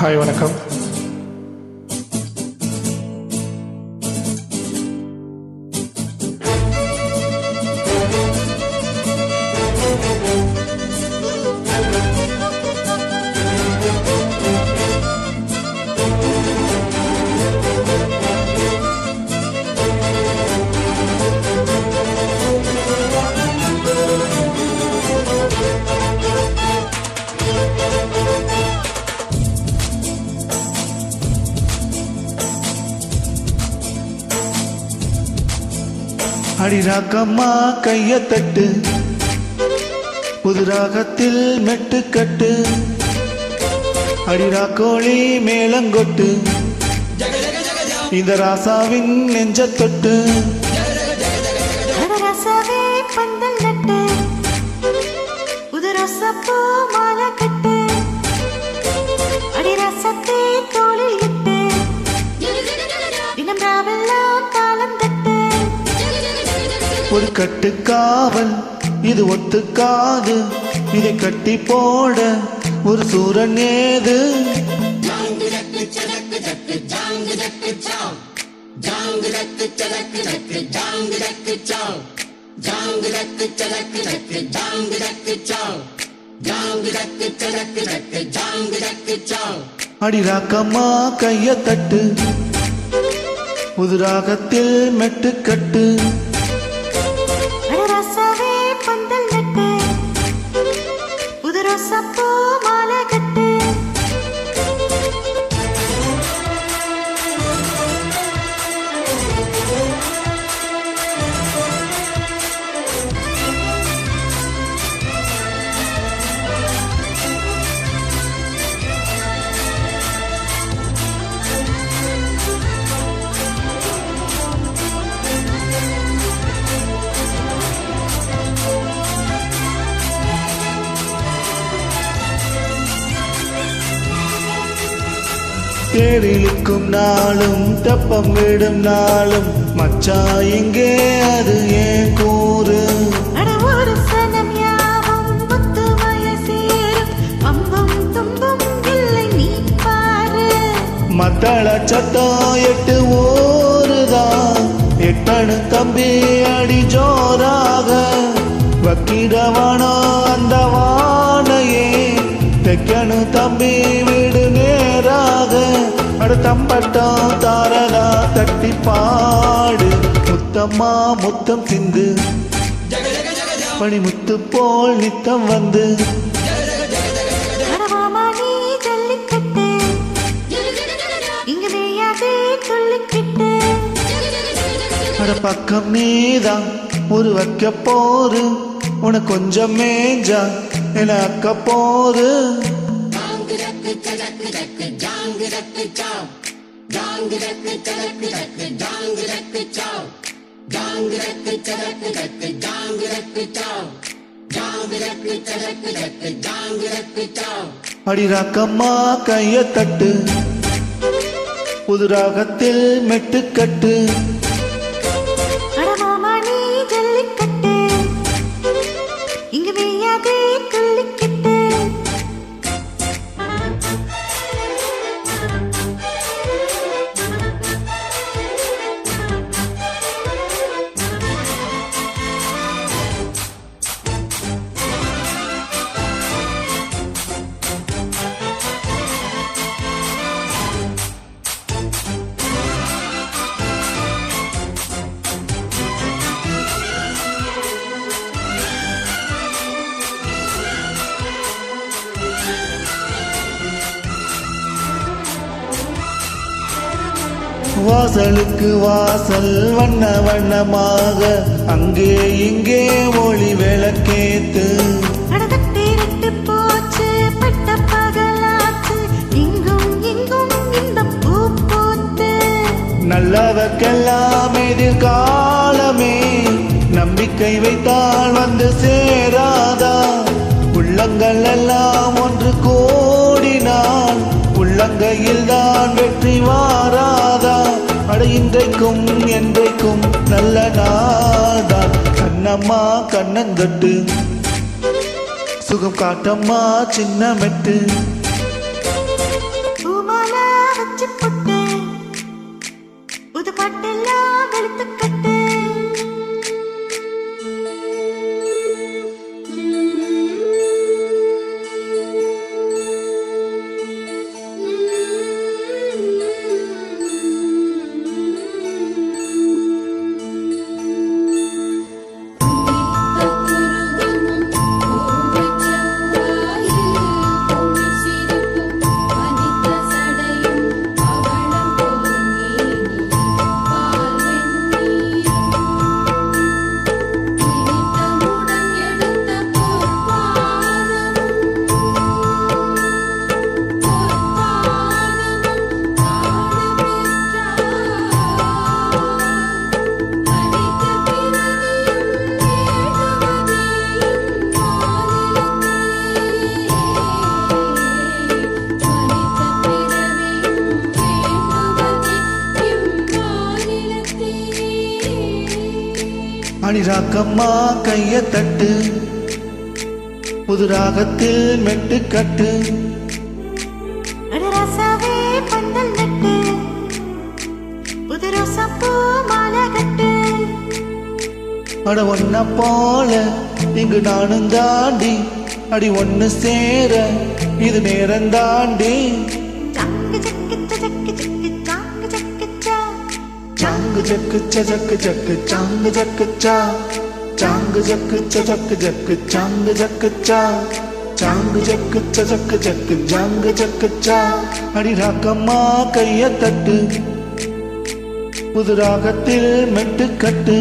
Hi வணக்கம். அடிராக்கம்மா கைய தட்டு, புது ராகத்தில் மெட்டுக்கட்டு, அடிராக்கோழி மேளங்கொட்டு, இந்த ராசாவின் நெஞ்ச தொட்டு. ஒரு கட்டுக்காவல் இது ஒத்துக்காது, இதை கட்டி போட ஒரு சூரன் ஏது. அடிராக்கம்மா கைய தட்டு, புது ராகத்தில் மெட்டுக்கட்டு, தேரிழுக்கும் நாளும் தப்பம் விடும் நாளும் மச்சா எங்கே அது ஏன் கூறு. மத்தள சத்தம் எட்டு ஊருதான், எட்டணு தம்பி அடி ஜோராக வக்கிடவானோ அந்த வானையே, தெக்கணு தம்பி வீடு நேராக. அடுத்தம்பட்டம் தாரதா தட்டி பாடு, முத்தம்மா முத்தம் சிந்து, பனிமுத்து போல் நித்தம் வந்து. அட பக்கம் நீதான் ஒரு வைக்க போரு, உனக்கு கொஞ்சம் மேஞ்சா என அக்க போரு. அடிராக்கம்மா கைய தட்டு, புது ராகத்தில் மெட்டுக்கட்டு, வாசலுக்கு வாசல் வண்ண வண்ணமாக அங்கே இங்கே ஒளி விளக்கேத்து. நல்லவர்க்கெல்லாம் எதிர்காலமே, நம்பிக்கை வைத்தால் வந்து சேராதா. உள்ளங்கள் எல்லாம் ஒன்று கோடினால் உள்ளங்கையில் தான் வெற்றி வாராதா. அட இன்றைக்கும் என்றைக்கும் நல்ல நாள்தான். கண்ணம்மா கண்ணந்தட்டு, சுகம் காட்டம்மா சின்ன மெட்டு. வச்சு புட்டு புது பாட்டெல்லாம் வெளுத்து கட்டு அணிராக்கம்மா கைய தட்டு புது ராகத்தில் மெட்டு கட்டு ரசாவே பந்தல் நட்டு புது ரோசாப்பூ மாலை கட்டு அட ஒன்ன போல இங்கு நானும் தாண்டி அடி ஒன்னு சேர இது நேரம் தாண்டி ஜக்கு ஜக்கு ஜக்கு ஜக்கு चांग जक चा चांग जक चक जक चांग जक चा चांग जक चक जक चांग जक चा அடி ராக்கம்மா கைய தட்டு புது ராகத்தில் மெட்டு கட்டு